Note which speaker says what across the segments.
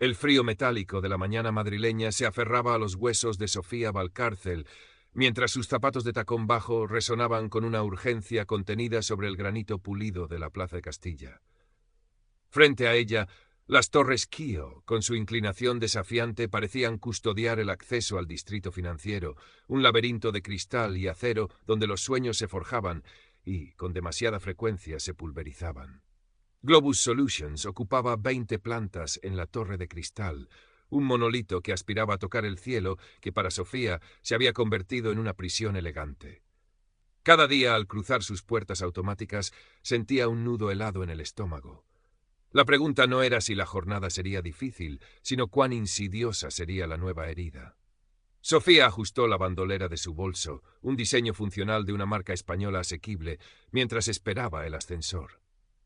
Speaker 1: El frío metálico de la mañana madrileña se aferraba a los huesos de Sofía Valcárcel, mientras sus zapatos de tacón bajo resonaban con una urgencia contenida sobre el granito pulido de la Plaza de Castilla. Frente a ella, las torres Kio, con su inclinación desafiante, parecían custodiar el acceso al distrito financiero, un laberinto de cristal y acero donde los sueños se forjaban y, con demasiada frecuencia, se pulverizaban. Globus Solutions ocupaba 20 plantas en la torre de cristal, un monolito que aspiraba a tocar el cielo, que para Sofía se había convertido en una prisión elegante. Cada día, al cruzar sus puertas automáticas, sentía un nudo helado en el estómago. La pregunta no era si la jornada sería difícil, sino cuán insidiosa sería la nueva herida. Sofía ajustó la bandolera de su bolso, un diseño funcional de una marca española asequible, mientras esperaba el ascensor.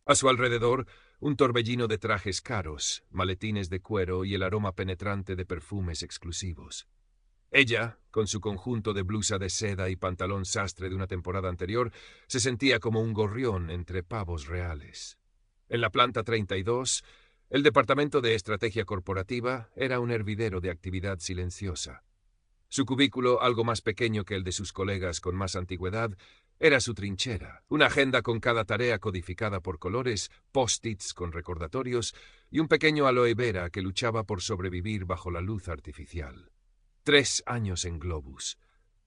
Speaker 1: A su alrededor, un torbellino de trajes caros, maletines de cuero y el aroma penetrante de perfumes exclusivos. Ella, con su conjunto de blusa de seda y pantalón sastre de una temporada anterior, se sentía como un gorrión entre pavos reales. En la planta 32, el departamento de estrategia corporativa era un hervidero de actividad silenciosa. Su cubículo, algo más pequeño que el de sus colegas con más antigüedad, era su trinchera, una agenda con cada tarea codificada por colores, post-its con recordatorios y un pequeño aloe vera que luchaba por sobrevivir bajo la luz artificial. 3 años en Globus.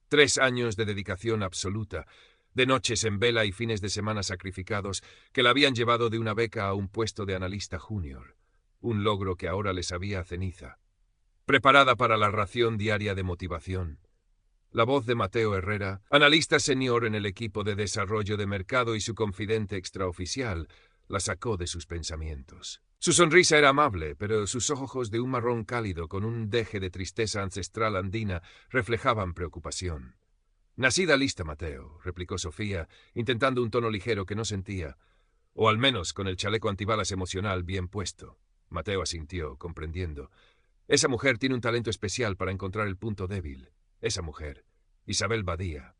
Speaker 1: 3 años de dedicación absoluta, de noches en vela y fines de semana sacrificados que la habían llevado de una beca a un puesto de analista junior, un logro que ahora le sabía a ceniza. Preparada para la ración diaria de motivación. La voz de Mateo Herrera, analista senior en el equipo de desarrollo de mercado y su confidente extraoficial, la sacó de sus pensamientos. Su sonrisa era amable, pero sus ojos de un marrón cálido con un deje de tristeza ancestral andina reflejaban preocupación. «Nacida lista, Mateo», replicó Sofía, intentando un tono ligero que no sentía, o al menos con el chaleco antibalas emocional bien puesto. Mateo asintió, comprendiendo. Esa mujer tiene un talento especial para encontrar el punto débil. Esa mujer, Isabel Badía.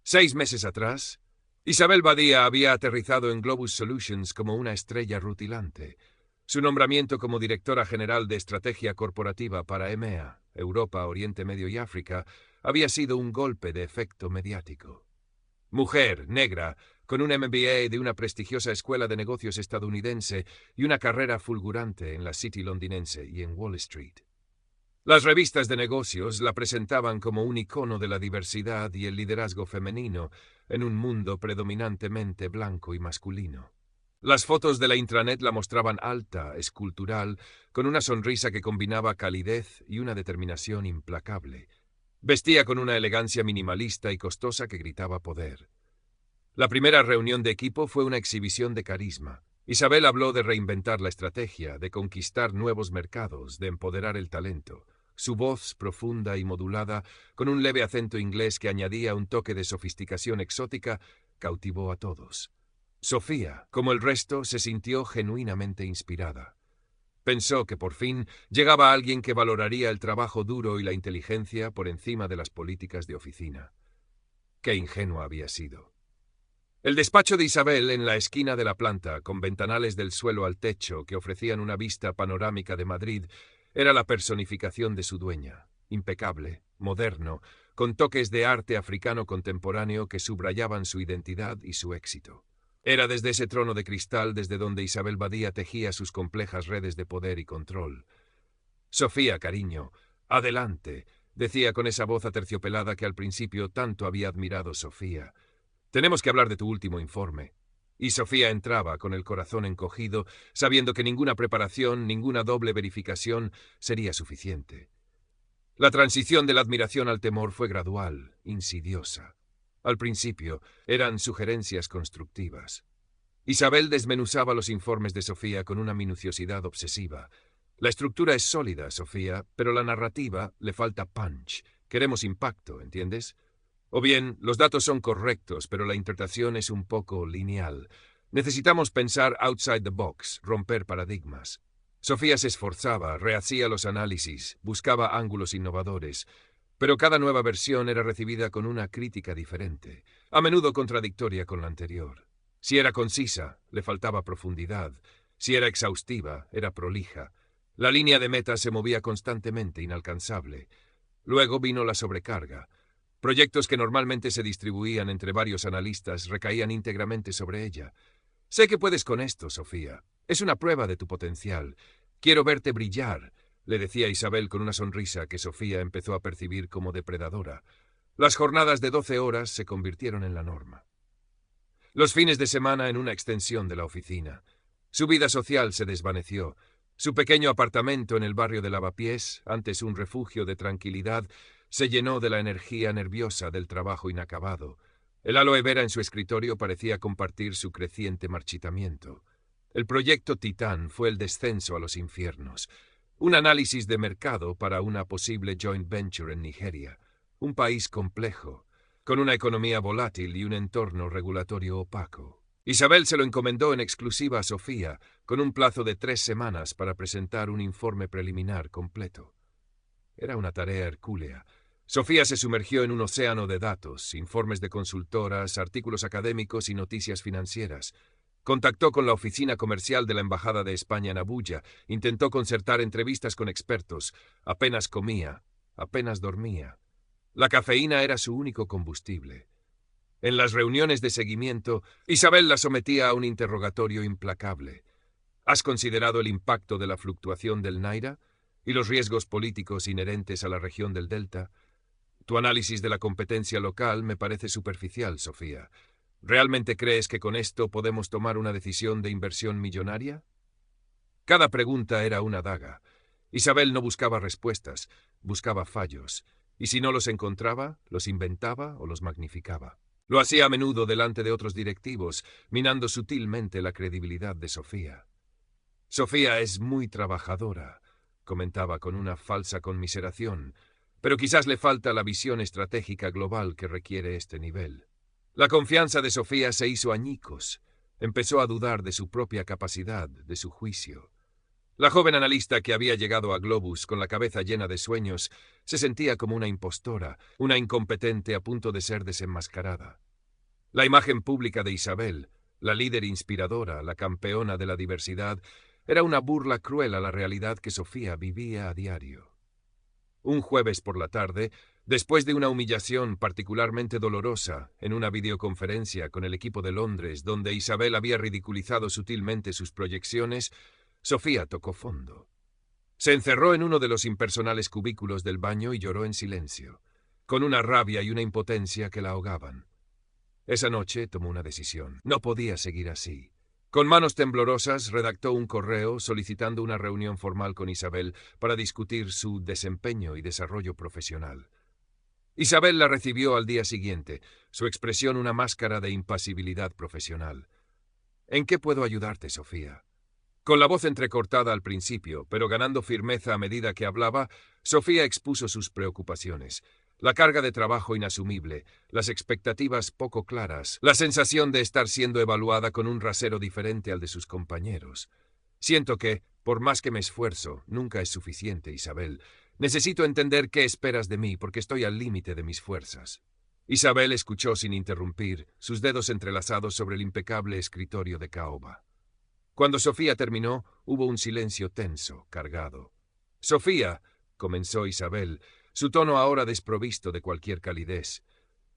Speaker 1: 6 meses atrás, Isabel Badía había aterrizado en Globus Solutions como una estrella rutilante. Su nombramiento como directora general de estrategia corporativa para EMEA, Europa, Oriente Medio y África, había sido un golpe de efecto mediático. Mujer, negra, con un MBA de una prestigiosa escuela de negocios estadounidense y una carrera fulgurante en la City londinense y en Wall Street. Las revistas de negocios la presentaban como un icono de la diversidad y el liderazgo femenino en un mundo predominantemente blanco y masculino. Las fotos de la intranet la mostraban alta, escultural, con una sonrisa que combinaba calidez y una determinación implacable. Vestía con una elegancia minimalista y costosa que gritaba poder. La primera reunión de equipo fue una exhibición de carisma. Isabel habló de reinventar la estrategia, de conquistar nuevos mercados, de empoderar el talento. Su voz, profunda y modulada, con un leve acento inglés que añadía un toque de sofisticación exótica, cautivó a todos. Sofía, como el resto, se sintió genuinamente inspirada. Pensó que por fin llegaba alguien que valoraría el trabajo duro y la inteligencia por encima de las políticas de oficina. Qué ingenua había sido. El despacho de Isabel en la esquina de la planta, con ventanales del suelo al techo que ofrecían una vista panorámica de Madrid, era la personificación de su dueña, impecable, moderno, con toques de arte africano contemporáneo que subrayaban su identidad y su éxito. Era desde ese trono de cristal desde donde Isabel Badía tejía sus complejas redes de poder y control. «Sofía, cariño, adelante», decía con esa voz aterciopelada que al principio tanto había admirado Sofía. «Tenemos que hablar de tu último informe». Y Sofía entraba con el corazón encogido, sabiendo que ninguna preparación, ninguna doble verificación sería suficiente. La transición de la admiración al temor fue gradual, insidiosa. Al principio eran sugerencias constructivas. Isabel desmenuzaba los informes de Sofía con una minuciosidad obsesiva. «La estructura es sólida, Sofía, pero la narrativa le falta punch. Queremos impacto, ¿entiendes? O bien, los datos son correctos, pero la interpretación es un poco lineal. Necesitamos pensar outside the box, romper paradigmas». Sofía se esforzaba, rehacía los análisis, buscaba ángulos innovadores, pero cada nueva versión era recibida con una crítica diferente, a menudo contradictoria con la anterior. Si era concisa, le faltaba profundidad. Si era exhaustiva, era prolija. La línea de meta se movía constantemente, inalcanzable. Luego vino la sobrecarga. Proyectos que normalmente se distribuían entre varios analistas recaían íntegramente sobre ella. Sé que puedes con esto, Sofía. Es una prueba de tu potencial. Quiero verte brillar, le decía Isabel con una sonrisa que Sofía empezó a percibir como depredadora. Las jornadas de 12 horas se convirtieron en la norma. Los fines de semana en una extensión de la oficina. Su vida social se desvaneció. Su pequeño apartamento en el barrio de Lavapiés, antes un refugio de tranquilidad, se llenó de la energía nerviosa del trabajo inacabado. El aloe vera en su escritorio parecía compartir su creciente marchitamiento. El proyecto Titán fue el descenso a los infiernos. Un análisis de mercado para una posible joint venture en Nigeria. Un país complejo, con una economía volátil y un entorno regulatorio opaco. Isabel se lo encomendó en exclusiva a Sofía, con un plazo de 3 semanas para presentar un informe preliminar completo. Era una tarea hercúlea. Sofía se sumergió en un océano de datos, informes de consultoras, artículos académicos y noticias financieras. Contactó con la oficina comercial de la Embajada de España en Abuya, intentó concertar entrevistas con expertos. Apenas comía, apenas dormía. La cafeína era su único combustible. En las reuniones de seguimiento, Isabel la sometía a un interrogatorio implacable. ¿Has considerado el impacto de la fluctuación del Naira y los riesgos políticos inherentes a la región del Delta? Tu análisis de la competencia local me parece superficial, Sofía. ¿Realmente crees que con esto podemos tomar una decisión de inversión millonaria? Cada pregunta era una daga. Isabel no buscaba respuestas, buscaba fallos, y si no los encontraba, los inventaba o los magnificaba. Lo hacía a menudo delante de otros directivos, minando sutilmente la credibilidad de Sofía. Sofía es muy trabajadora, comentaba con una falsa conmiseración, pero quizás le falta la visión estratégica global que requiere este nivel. La confianza de Sofía se hizo añicos. Empezó a dudar de su propia capacidad, de su juicio. La joven analista que había llegado a Globus con la cabeza llena de sueños se sentía como una impostora, una incompetente a punto de ser desenmascarada. La imagen pública de Isabel, la líder inspiradora, la campeona de la diversidad, era una burla cruel a la realidad que Sofía vivía a diario. Un jueves por la tarde, después de una humillación particularmente dolorosa en una videoconferencia con el equipo de Londres donde Isabel había ridiculizado sutilmente sus proyecciones, Sofía tocó fondo. Se encerró en uno de los impersonales cubículos del baño y lloró en silencio, con una rabia y una impotencia que la ahogaban. Esa noche tomó una decisión. No podía seguir así. Con manos temblorosas redactó un correo solicitando una reunión formal con Isabel para discutir su desempeño y desarrollo profesional. Isabel la recibió al día siguiente, su expresión una máscara de impasibilidad profesional. ¿En qué puedo ayudarte, Sofía? Con la voz entrecortada al principio, pero ganando firmeza a medida que hablaba, Sofía expuso sus preocupaciones. La carga de trabajo inasumible, las expectativas poco claras, la sensación de estar siendo evaluada con un rasero diferente al de sus compañeros. Siento que, por más que me esfuerzo, nunca es suficiente, Isabel. Necesito entender qué esperas de mí porque estoy al límite de mis fuerzas. Isabel escuchó sin interrumpir, sus dedos entrelazados sobre el impecable escritorio de caoba. Cuando Sofía terminó, hubo un silencio tenso, cargado. «Sofía», comenzó Isabel, su tono ahora desprovisto de cualquier calidez.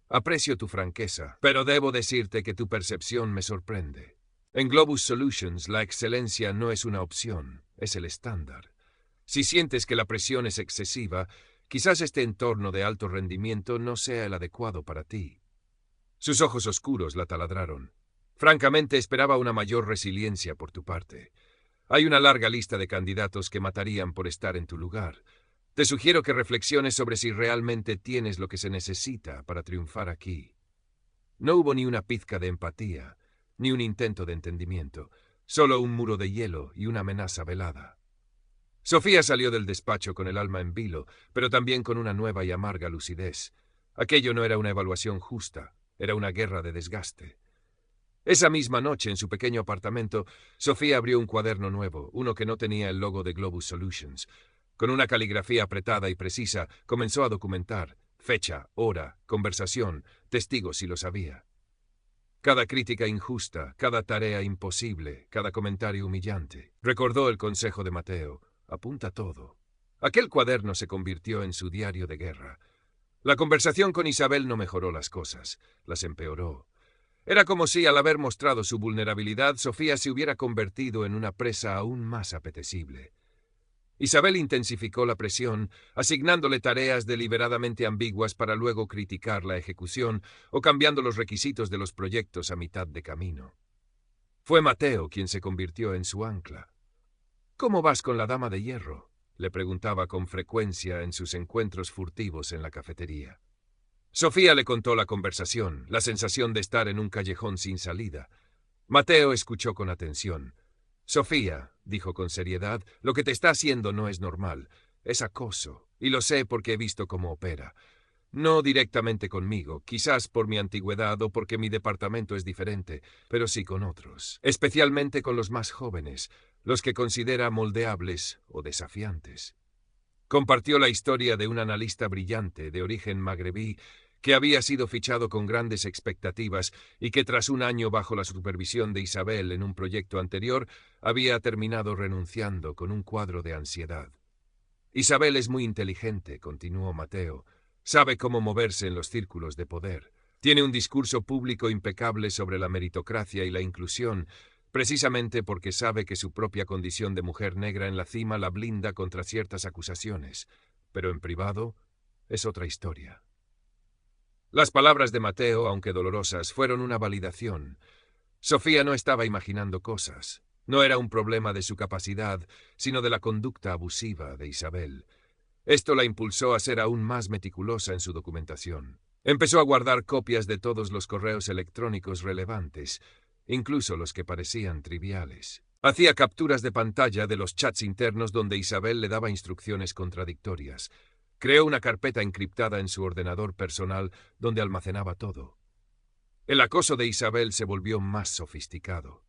Speaker 1: «Aprecio tu franqueza, pero debo decirte que tu percepción me sorprende. En Globus Solutions la excelencia no es una opción, es el estándar. Si sientes que la presión es excesiva, quizás este entorno de alto rendimiento no sea el adecuado para ti». Sus ojos oscuros la taladraron. «Francamente esperaba una mayor resiliencia por tu parte. Hay una larga lista de candidatos que matarían por estar en tu lugar. Te sugiero que reflexiones sobre si realmente tienes lo que se necesita para triunfar aquí». No hubo ni una pizca de empatía, ni un intento de entendimiento, solo un muro de hielo y una amenaza velada. Sofía salió del despacho con el alma en vilo, pero también con una nueva y amarga lucidez. Aquello no era una evaluación justa, era una guerra de desgaste. Esa misma noche, en su pequeño apartamento, Sofía abrió un cuaderno nuevo, uno que no tenía el logo de Globus Solutions. Con una caligrafía apretada y precisa, comenzó a documentar fecha, hora, conversación, testigos si lo sabía. Cada crítica injusta, cada tarea imposible, cada comentario humillante. Recordó el consejo de Mateo: Apunta todo. Aquel cuaderno se convirtió en su diario de guerra. La conversación con Isabel no mejoró las cosas, las empeoró. Era como si, al haber mostrado su vulnerabilidad, Sofía se hubiera convertido en una presa aún más apetecible. Isabel intensificó la presión, asignándole tareas deliberadamente ambiguas para luego criticar la ejecución o cambiando los requisitos de los proyectos a mitad de camino. Fue Mateo quien se convirtió en su ancla. «¿Cómo vas con la dama de hierro?», le preguntaba con frecuencia en sus encuentros furtivos en la cafetería. Sofía le contó la conversación, la sensación de estar en un callejón sin salida. Mateo escuchó con atención. «Sofía», dijo con seriedad, «lo que te está haciendo no es normal. Es acoso, y lo sé porque he visto cómo opera. No directamente conmigo, quizás por mi antigüedad o porque mi departamento es diferente, pero sí con otros, especialmente con los más jóvenes, los que considera moldeables o desafiantes». Compartió la historia de un analista brillante de origen magrebí que había sido fichado con grandes expectativas y que tras un año bajo la supervisión de Isabel en un proyecto anterior había terminado renunciando con un cuadro de ansiedad. «Isabel es muy inteligente», continuó Mateo. «Sabe cómo moverse en los círculos de poder. Tiene un discurso público impecable sobre la meritocracia y la inclusión, precisamente porque sabe que su propia condición de mujer negra en la cima la blinda contra ciertas acusaciones. Pero en privado es otra historia». Las palabras de Mateo, aunque dolorosas, fueron una validación. Sofía no estaba imaginando cosas. No era un problema de su capacidad, sino de la conducta abusiva de Isabel. Esto la impulsó a ser aún más meticulosa en su documentación. Empezó a guardar copias de todos los correos electrónicos relevantes, incluso los que parecían triviales. Hacía capturas de pantalla de los chats internos donde Isabel le daba instrucciones contradictorias. Creó una carpeta encriptada en su ordenador personal donde almacenaba todo. El acoso de Isabel se volvió más sofisticado.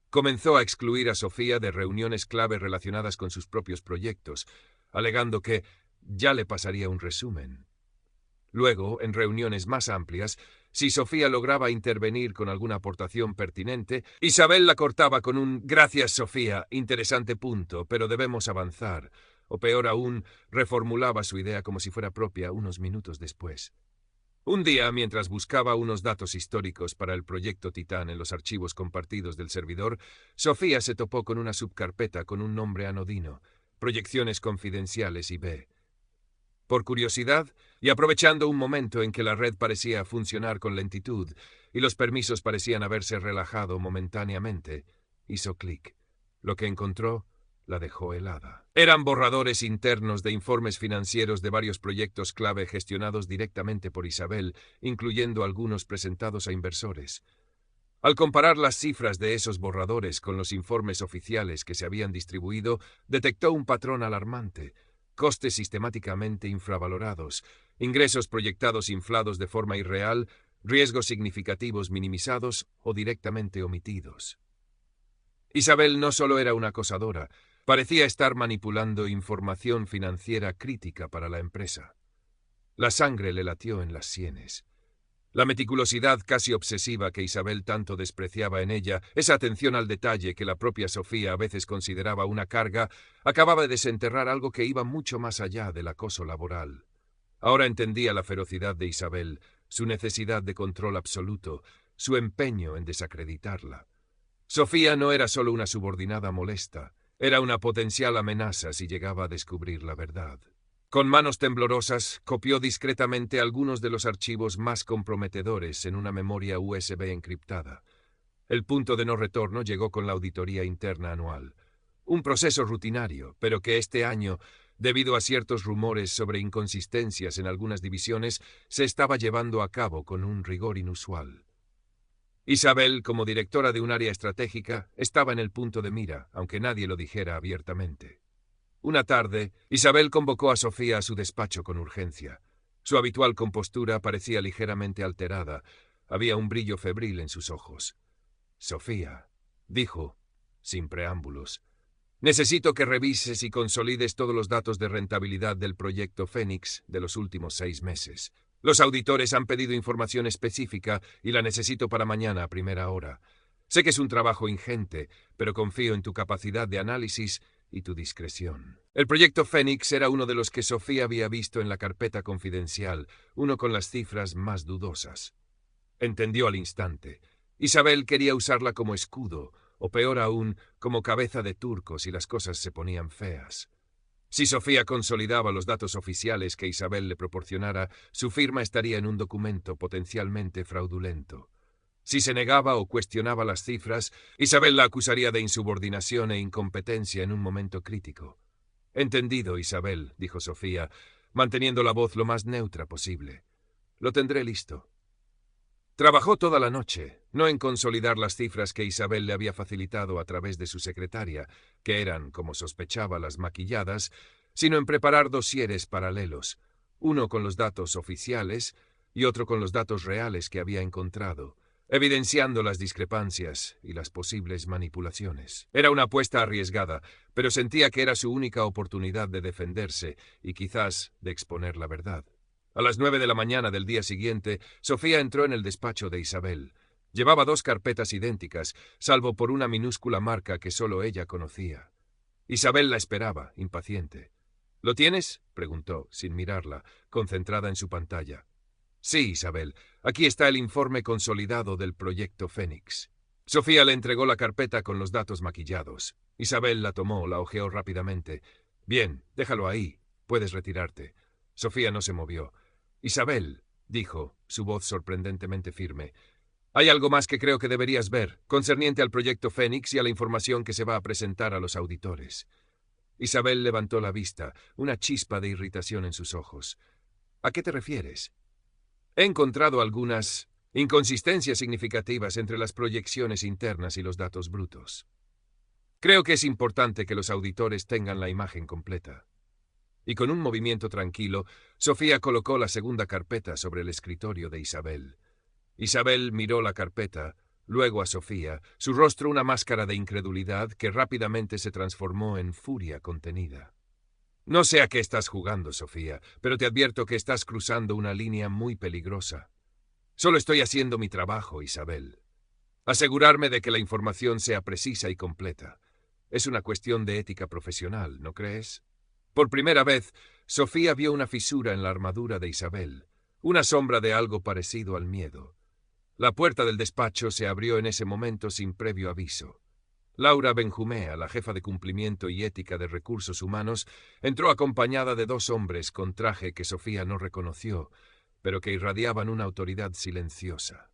Speaker 1: Comenzó a excluir a Sofía de reuniones clave relacionadas con sus propios proyectos, alegando que ya le pasaría un resumen. Luego, en reuniones más amplias, si Sofía lograba intervenir con alguna aportación pertinente, Isabel la cortaba con un «Gracias, Sofía, interesante punto, pero debemos avanzar», o peor aún, reformulaba su idea como si fuera propia unos minutos después. Un día, mientras buscaba unos datos históricos para el proyecto Titán en los archivos compartidos del servidor, Sofía se topó con una subcarpeta con un nombre anodino, Proyecciones Confidenciales IB. Por curiosidad, y aprovechando un momento en que la red parecía funcionar con lentitud y los permisos parecían haberse relajado momentáneamente, hizo clic. Lo que encontró la dejó helada. Eran borradores internos de informes financieros de varios proyectos clave gestionados directamente por Isabel, incluyendo algunos presentados a inversores. Al comparar las cifras de esos borradores con los informes oficiales que se habían distribuido, detectó un patrón alarmante: costes sistemáticamente infravalorados, ingresos proyectados inflados de forma irreal, riesgos significativos minimizados o directamente omitidos. Isabel no solo era una acosadora, parecía estar manipulando información financiera crítica para la empresa. La sangre le latió en las sienes. La meticulosidad casi obsesiva que Isabel tanto despreciaba en ella, esa atención al detalle que la propia Sofía a veces consideraba una carga, acababa de desenterrar algo que iba mucho más allá del acoso laboral. Ahora entendía la ferocidad de Isabel, su necesidad de control absoluto, su empeño en desacreditarla. Sofía no era solo una subordinada molesta, era una potencial amenaza si llegaba a descubrir la verdad. Con manos temblorosas, copió discretamente algunos de los archivos más comprometedores en una memoria USB encriptada. El punto de no retorno llegó con la auditoría interna anual. Un proceso rutinario, pero que este año, debido a ciertos rumores sobre inconsistencias en algunas divisiones, se estaba llevando a cabo con un rigor inusual. Isabel, como directora de un área estratégica, estaba en el punto de mira, aunque nadie lo dijera abiertamente. Una tarde, Isabel convocó a Sofía a su despacho con urgencia. Su habitual compostura parecía ligeramente alterada. Había un brillo febril en sus ojos. «Sofía», dijo, sin preámbulos, «necesito que revises y consolides todos los datos de rentabilidad del proyecto Fénix de los últimos 6 meses. Los auditores han pedido información específica y la necesito para mañana a primera hora. Sé que es un trabajo ingente, pero confío en tu capacidad de análisis y tu discreción». El proyecto Fénix era uno de los que Sofía había visto en la carpeta confidencial, uno con las cifras más dudosas. Entendió al instante. Isabel quería usarla como escudo, o peor aún, como cabeza de turco si las cosas se ponían feas. Si Sofía consolidaba los datos oficiales que Isabel le proporcionara, su firma estaría en un documento potencialmente fraudulento. Si se negaba o cuestionaba las cifras, Isabel la acusaría de insubordinación e incompetencia en un momento crítico. «Entendido, Isabel», dijo Sofía, manteniendo la voz lo más neutra posible. «Lo tendré listo». Trabajó toda la noche, no en consolidar las cifras que Isabel le había facilitado a través de su secretaria, que eran, como sospechaba, las maquilladas, sino en preparar dosieres paralelos, uno con los datos oficiales y otro con los datos reales que había encontrado, evidenciando las discrepancias y las posibles manipulaciones. Era una apuesta arriesgada, pero sentía que era su única oportunidad de defenderse y quizás de exponer la verdad. A las 9 de la mañana del día siguiente, Sofía entró en el despacho de Isabel. Llevaba 2 carpetas idénticas, salvo por una minúscula marca que solo ella conocía. Isabel la esperaba, impaciente. «¿Lo tienes?», preguntó, sin mirarla, concentrada en su pantalla. «Sí, Isabel. Aquí está el informe consolidado del proyecto Fénix». Sofía le entregó la carpeta con los datos maquillados. Isabel la tomó, la hojeó rápidamente. «Bien, déjalo ahí. Puedes retirarte». Sofía no se movió. «Isabel», dijo, su voz sorprendentemente firme, «hay algo más que creo que deberías ver, concerniente al proyecto Fénix y a la información que se va a presentar a los auditores». Isabel levantó la vista, una chispa de irritación en sus ojos. «¿A qué te refieres?» «He encontrado algunas inconsistencias significativas entre las proyecciones internas y los datos brutos. Creo que es importante que los auditores tengan la imagen completa». Y con un movimiento tranquilo, Sofía colocó la segunda carpeta sobre el escritorio de Isabel. Isabel miró la carpeta, luego a Sofía, su rostro una máscara de incredulidad que rápidamente se transformó en furia contenida. «No sé a qué estás jugando, Sofía, pero te advierto que estás cruzando una línea muy peligrosa. Solo estoy haciendo mi trabajo, Isabel. Asegurarme de que la información sea precisa y completa. Es una cuestión de ética profesional, ¿no crees?» Por primera vez, Sofía vio una fisura en la armadura de Isabel, una sombra de algo parecido al miedo. La puerta del despacho se abrió en ese momento sin previo aviso. Laura Benjumea, la jefa de cumplimiento y ética de recursos humanos, entró acompañada de 2 hombres con traje que Sofía no reconoció, pero que irradiaban una autoridad silenciosa.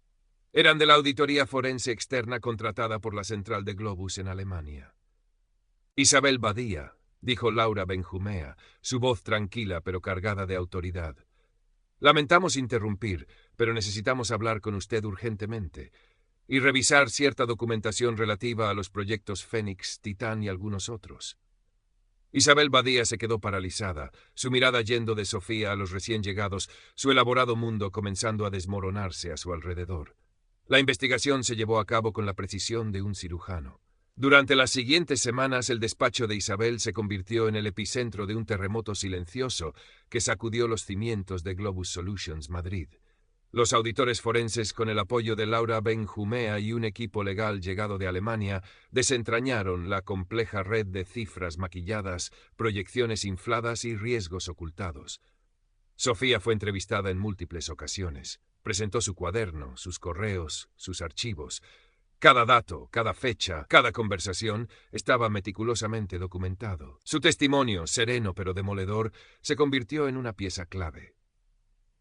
Speaker 1: Eran de la auditoría forense externa contratada por la central de Globus en Alemania. «Isabel Badía», dijo Laura Benjumea, su voz tranquila pero cargada de autoridad. «Lamentamos interrumpir, pero necesitamos hablar con usted urgentemente y revisar cierta documentación relativa a los proyectos Fénix, Titán y algunos otros». Isabel Badía se quedó paralizada, su mirada yendo de Sofía a los recién llegados, su elaborado mundo comenzando a desmoronarse a su alrededor. La investigación se llevó a cabo con la precisión de un cirujano. Durante las siguientes semanas, el despacho de Isabel se convirtió en el epicentro de un terremoto silencioso que sacudió los cimientos de Globus Solutions Madrid. Los auditores forenses, con el apoyo de Laura Benjumea y un equipo legal llegado de Alemania, desentrañaron la compleja red de cifras maquilladas, proyecciones infladas y riesgos ocultados. Sofía fue entrevistada en múltiples ocasiones. Presentó su cuaderno, sus correos, sus archivos. Cada dato, cada fecha, cada conversación estaba meticulosamente documentado. Su testimonio, sereno pero demoledor, se convirtió en una pieza clave.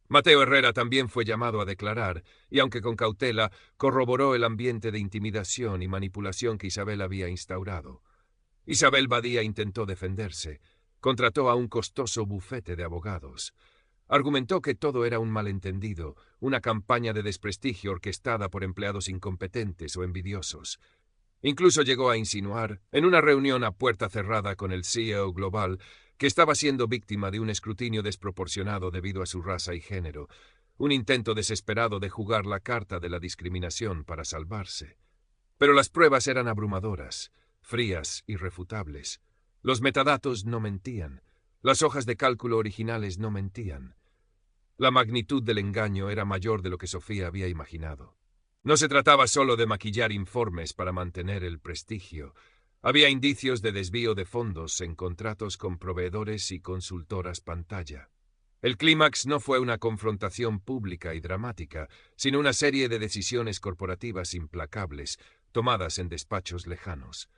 Speaker 1: Mateo Herrera también fue llamado a declarar, y aunque con cautela, corroboró el ambiente de intimidación y manipulación que Isabel había instaurado. Isabel Badía intentó defenderse. Contrató a un costoso bufete de abogados. Argumentó que todo era un malentendido, una campaña de desprestigio orquestada por empleados incompetentes o envidiosos. Incluso llegó a insinuar, en una reunión a puerta cerrada con el CEO global, que estaba siendo víctima de un escrutinio desproporcionado debido a su raza y género, un intento desesperado de jugar la carta de la discriminación para salvarse. Pero las pruebas eran abrumadoras, frías, irrefutables. Los metadatos no mentían. Las hojas de cálculo originales no mentían. La magnitud del engaño era mayor de lo que Sofía había imaginado. No se trataba solo de maquillar informes para mantener el prestigio. Había indicios de desvío de fondos en contratos con proveedores y consultoras pantalla. El clímax no fue una confrontación pública y dramática, sino una serie de decisiones corporativas implacables, tomadas en despachos lejanos.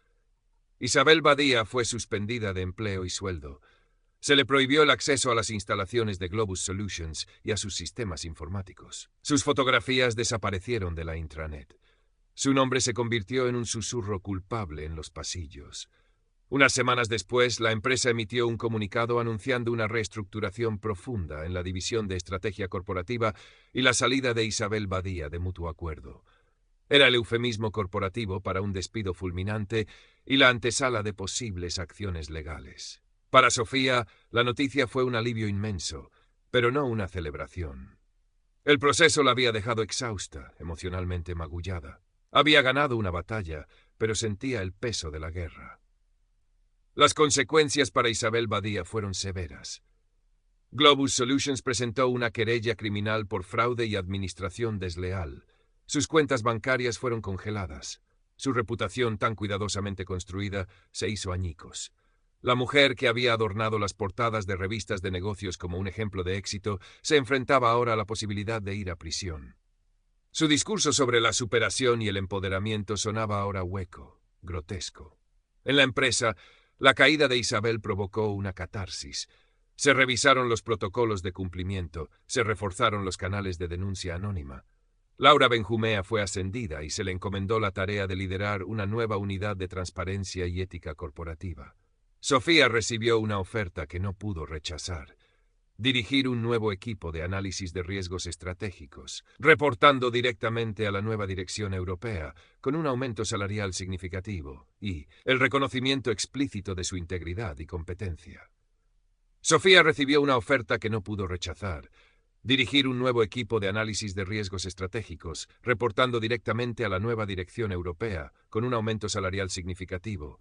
Speaker 1: Isabel Badía fue suspendida de empleo y sueldo. Se le prohibió el acceso a las instalaciones de Globus Solutions y a sus sistemas informáticos. Sus fotografías desaparecieron de la intranet. Su nombre se convirtió en un susurro culpable en los pasillos. Unas semanas después, la empresa emitió un comunicado anunciando una reestructuración profunda en la división de estrategia corporativa y la salida de Isabel Badía de mutuo acuerdo. Era el eufemismo corporativo para un despido fulminante y la antesala de posibles acciones legales. Para Sofía, la noticia fue un alivio inmenso, pero no una celebración. El proceso la había dejado exhausta, emocionalmente magullada. Había ganado una batalla, pero sentía el peso de la guerra. Las consecuencias para Isabel Badía fueron severas. Globus Solutions presentó una querella criminal por fraude y administración desleal. Sus cuentas bancarias fueron congeladas. Su reputación tan cuidadosamente construida se hizo añicos. La mujer que había adornado las portadas de revistas de negocios como un ejemplo de éxito se enfrentaba ahora a la posibilidad de ir a prisión. Su discurso sobre la superación y el empoderamiento sonaba ahora hueco, grotesco. En la empresa, la caída de Isabel provocó una catarsis. Se revisaron los protocolos de cumplimiento, se reforzaron los canales de denuncia anónima. Laura Benjumea fue ascendida y se le encomendó la tarea de liderar una nueva unidad de transparencia y ética corporativa. Sofía recibió una oferta que no pudo rechazar: dirigir un nuevo equipo de análisis de riesgos estratégicos, reportando directamente a la nueva dirección europea, con un aumento salarial significativo y el reconocimiento explícito de su integridad y competencia. Sofía recibió una oferta que no pudo rechazar: dirigir un nuevo equipo de análisis de riesgos estratégicos, reportando directamente a la nueva dirección europea, con un aumento salarial significativo.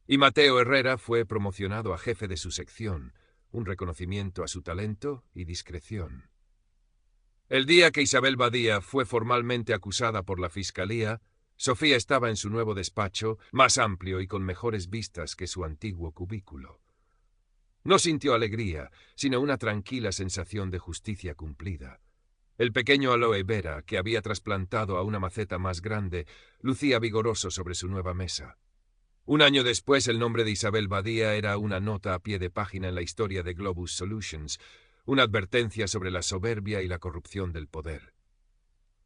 Speaker 1: Y Mateo Herrera fue promocionado a jefe de su sección, un reconocimiento a su talento y discreción. El día que Isabel Badía fue formalmente acusada por la Fiscalía, Sofía estaba en su nuevo despacho, más amplio y con mejores vistas que su antiguo cubículo. No sintió alegría, sino una tranquila sensación de justicia cumplida. El pequeño aloe vera, que había trasplantado a una maceta más grande, lucía vigoroso sobre su nueva mesa. Un año después, el nombre de Isabel Badía era una nota a pie de página en la historia de Globus Solutions, una advertencia sobre la soberbia y la corrupción del poder.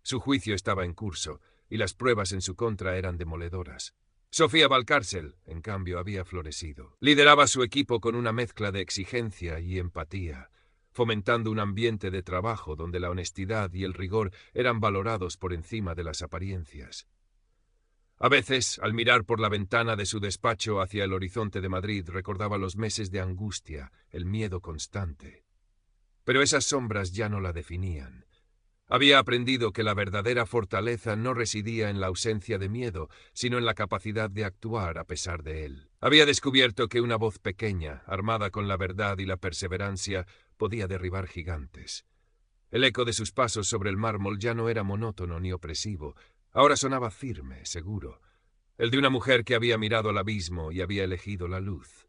Speaker 1: Su juicio estaba en curso, y las pruebas en su contra eran demoledoras. Sofía Valcárcel, en cambio, había florecido. Lideraba su equipo con una mezcla de exigencia y empatía, fomentando un ambiente de trabajo donde la honestidad y el rigor eran valorados por encima de las apariencias. A veces, al mirar por la ventana de su despacho hacia el horizonte de Madrid, recordaba los meses de angustia, el miedo constante. Pero esas sombras ya no la definían. Había aprendido que la verdadera fortaleza no residía en la ausencia de miedo, sino en la capacidad de actuar a pesar de él. Había descubierto que una voz pequeña, armada con la verdad y la perseverancia, podía derribar gigantes. El eco de sus pasos sobre el mármol ya no era monótono ni opresivo. Ahora sonaba firme, seguro, el de una mujer que había mirado al abismo y había elegido la luz.